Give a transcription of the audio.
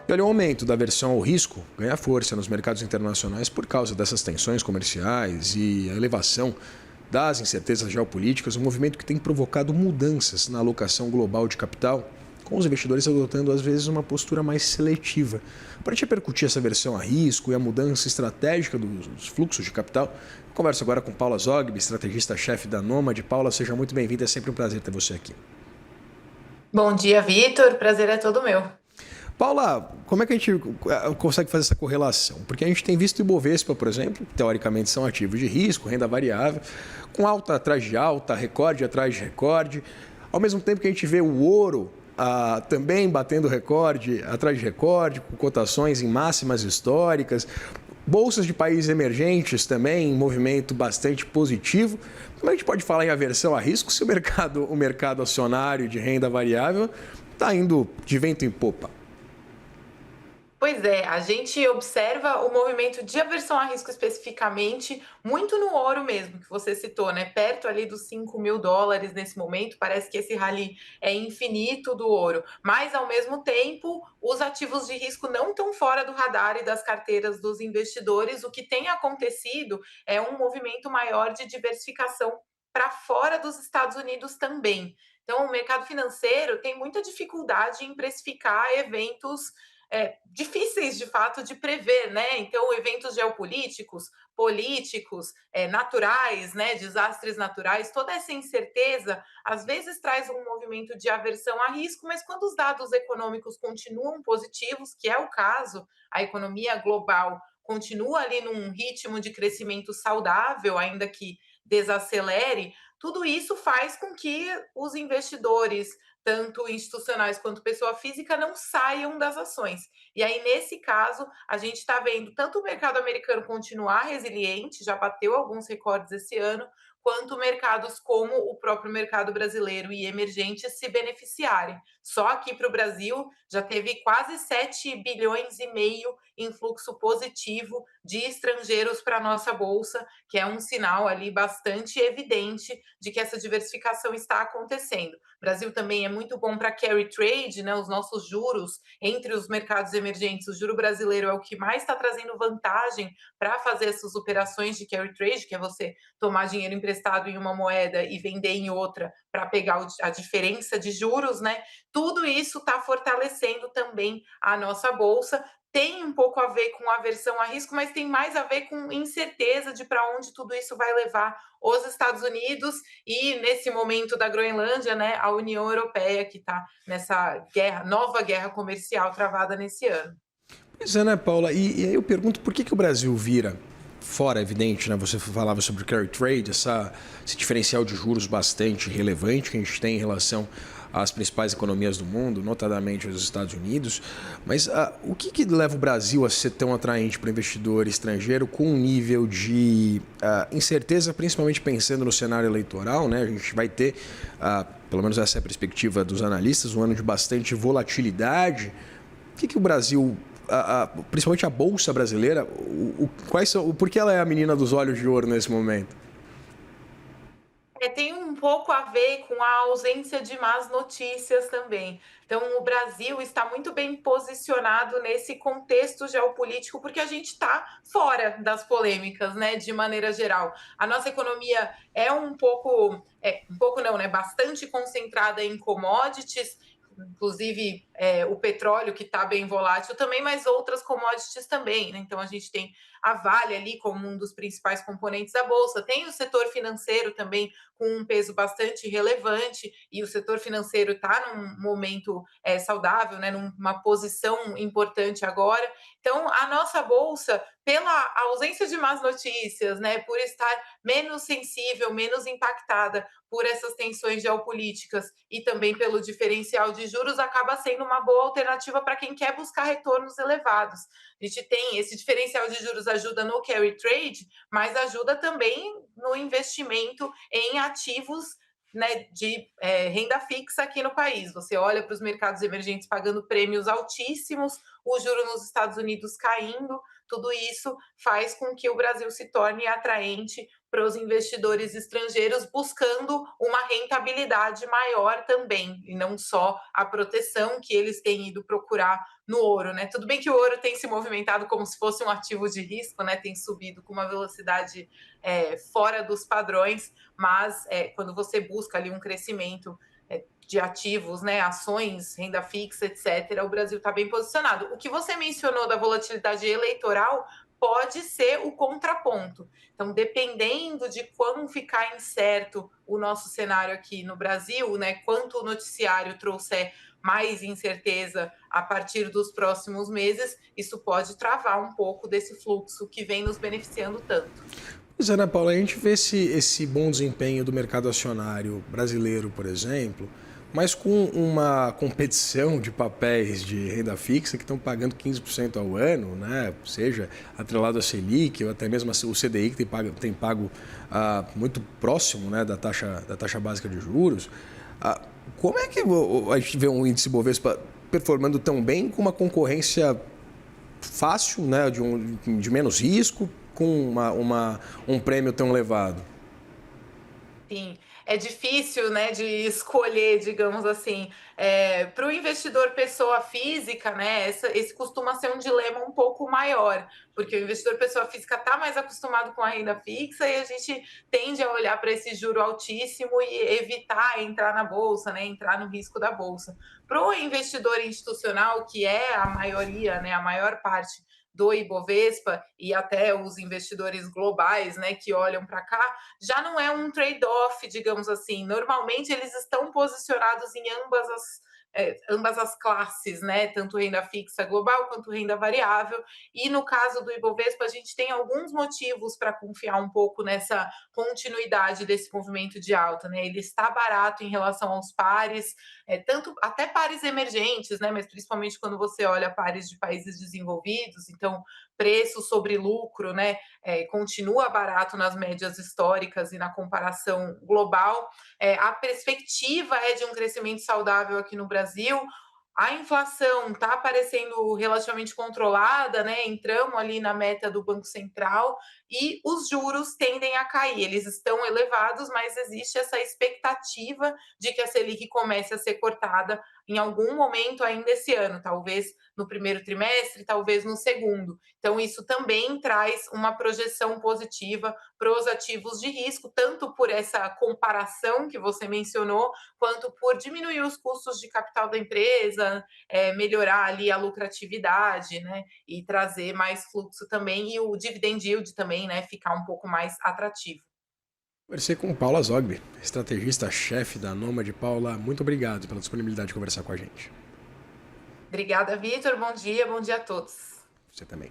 E olha, o aumento da aversão ao risco ganha força nos mercados internacionais por causa dessas tensões comerciais e a elevação das incertezas geopolíticas, um movimento que tem provocado mudanças na alocação global de capital, com os investidores adotando às vezes uma postura mais seletiva. Para te repercutir essa aversão a risco e a mudança estratégica dos fluxos de capital, converso agora com Paula Zogby, estrategista-chefe da Nômade. Paula, seja muito bem-vinda, é sempre um prazer ter você aqui. Bom dia, Vitor. Prazer é todo meu. Paula, como é que a gente consegue fazer essa correlação? Porque a gente tem visto o Ibovespa, por exemplo, que teoricamente são ativos de risco, renda variável, com alta atrás de alta, recorde atrás de recorde, ao mesmo tempo que a gente vê o ouro também batendo recorde atrás de recorde, com cotações em máximas históricas, bolsas de países emergentes também em movimento bastante positivo. Como é que a gente pode falar em aversão a risco se o mercado acionário de renda variável está indo de vento em popa? Pois é, a gente observa o movimento de aversão a risco especificamente, muito no ouro mesmo, que você citou, né? Perto ali dos US$ 5.000 nesse momento, parece que esse rally é infinito do ouro. Mas, ao mesmo tempo, os ativos de risco não estão fora do radar e das carteiras dos investidores. O que tem acontecido é um movimento maior de diversificação para fora dos Estados Unidos também. Então, o mercado financeiro tem muita dificuldade em precificar eventos difíceis de fato de prever, né? Então, eventos geopolíticos, políticos, naturais, né? Desastres naturais, toda essa incerteza às vezes traz um movimento de aversão a risco, mas quando os dados econômicos continuam positivos, que é o caso, a economia global continua ali num ritmo de crescimento saudável, ainda que desacelere, tudo isso faz com que os investidores, tanto institucionais quanto pessoa física, não saiam das ações. E aí, nesse caso, a gente está vendo tanto o mercado americano continuar resiliente, já bateu alguns recordes esse ano, quanto mercados como o próprio mercado brasileiro e emergentes se beneficiarem. Só aqui para o Brasil já teve quase 7,5 bilhões em fluxo positivo de estrangeiros para a nossa bolsa, que é um sinal ali bastante evidente de que essa diversificação está acontecendo. O Brasil também é muito bom para carry trade, né? Os nossos juros entre os mercados emergentes, o juro brasileiro é o que mais está trazendo vantagem para fazer essas operações de carry trade, que é você tomar dinheiro emprestado em uma moeda e vender em outra para pegar a diferença de juros, né? Tudo isso está fortalecendo também a nossa bolsa. Tem um pouco a ver com aversão a risco, mas tem mais a ver com incerteza de para onde tudo isso vai levar os Estados Unidos e, nesse momento da Groenlândia, né, a União Europeia, que está nessa guerra, nova guerra comercial travada nesse ano. Pois é, né, Paula? E aí eu pergunto por que o Brasil vira, fora evidente, né? Você falava sobre o carry trade, esse diferencial de juros bastante relevante que a gente tem em relação às principais economias do mundo, notadamente os Estados Unidos. Mas o que leva o Brasil a ser tão atraente para o investidor estrangeiro com um nível de incerteza, principalmente pensando no cenário eleitoral, né? A gente vai ter, pelo menos essa é a perspectiva dos analistas, um ano de bastante volatilidade. O Brasil, principalmente a Bolsa brasileira, por que ela é a menina dos olhos de ouro nesse momento? Tem um pouco a ver com a ausência de más notícias também. Então, o Brasil está muito bem posicionado nesse contexto geopolítico, porque a gente está fora das polêmicas, né, de maneira geral. A nossa economia é um pouco não, né, bastante concentrada em commodities, inclusive o petróleo, que está bem volátil também, mas outras commodities também, né? Então, a gente tem a Vale ali como um dos principais componentes da Bolsa, tem o setor financeiro também com um peso bastante relevante, e o setor financeiro está num momento saudável, né, numa posição importante agora. Então, a nossa Bolsa, pela ausência de más notícias, né, por estar menos sensível, menos impactada por essas tensões geopolíticas e também pelo diferencial de juros, acaba sendo uma boa alternativa para quem quer buscar retornos elevados. A gente tem esse diferencial de juros, ajuda no carry trade, mas ajuda também no investimento em ativos, né, de renda fixa aqui no país. Você olha para os mercados emergentes pagando prêmios altíssimos, o juro nos Estados Unidos caindo, tudo isso faz com que o Brasil se torne atraente para os investidores estrangeiros, buscando uma rentabilidade maior também, e não só a proteção que eles têm ido procurar no ouro, né? Tudo bem que o ouro tem se movimentado como se fosse um ativo de risco, né? Tem subido com uma velocidade fora dos padrões, mas quando você busca ali um crescimento de ativos, né, ações, renda fixa, etc., o Brasil está bem posicionado. O que você mencionou da volatilidade eleitoral pode ser o contraponto. Então, dependendo de como ficar incerto o nosso cenário aqui no Brasil, né, quanto o noticiário trouxer mais incerteza a partir dos próximos meses, isso pode travar um pouco desse fluxo que vem nos beneficiando tanto. Pois é, né, Paula? A gente vê esse bom desempenho do mercado acionário brasileiro, por exemplo, mas com uma competição de papéis de renda fixa que estão pagando 15% ao ano, né? Seja atrelado a Selic ou até mesmo o CDI, que tem pago muito próximo, né, da taxa básica de juros. Como é que a gente vê um índice Bovespa performando tão bem com uma concorrência fácil, né, de menos risco, com um prêmio tão elevado? Sim, é difícil, né, de escolher, digamos assim. Para o investidor pessoa física, né, esse costuma ser um dilema um pouco maior, porque o investidor pessoa física está mais acostumado com a renda fixa e a gente tende a olhar para esse juro altíssimo e evitar entrar na bolsa, né, entrar no risco da bolsa. Para o investidor institucional, que é a maioria, né, a maior parte do Ibovespa e até os investidores globais, né, que olham para cá, já não é um trade-off, digamos assim. Normalmente eles estão posicionados em ambas as classes, né? Tanto renda fixa global quanto renda variável. E no caso do Ibovespa, a gente tem alguns motivos para confiar um pouco nessa continuidade desse movimento de alta, né? Ele está barato em relação aos pares, tanto até pares emergentes, né? Mas principalmente quando você olha pares de países desenvolvidos, então preço sobre lucro, né? Continua barato nas médias históricas e na comparação global. A perspectiva é de um crescimento saudável aqui no Brasil. A inflação está parecendo relativamente controlada, né? Entramos ali na meta do Banco Central e os juros tendem a cair. Eles estão elevados, mas existe essa expectativa de que a Selic comece a ser cortada em algum momento ainda esse ano, talvez no primeiro trimestre, talvez no segundo. Então, isso também traz uma projeção positiva para os ativos de risco, tanto por essa comparação que você mencionou, quanto por diminuir os custos de capital da empresa, melhorar ali a lucratividade, né, e trazer mais fluxo também, e o dividend yield também, né, ficar um pouco mais atrativo. Conversei com Paula Zogby, estrategista-chefe da Nômade. Paula, muito obrigado pela disponibilidade de conversar com a gente. Obrigada, Vitor. Bom dia a todos. Você também.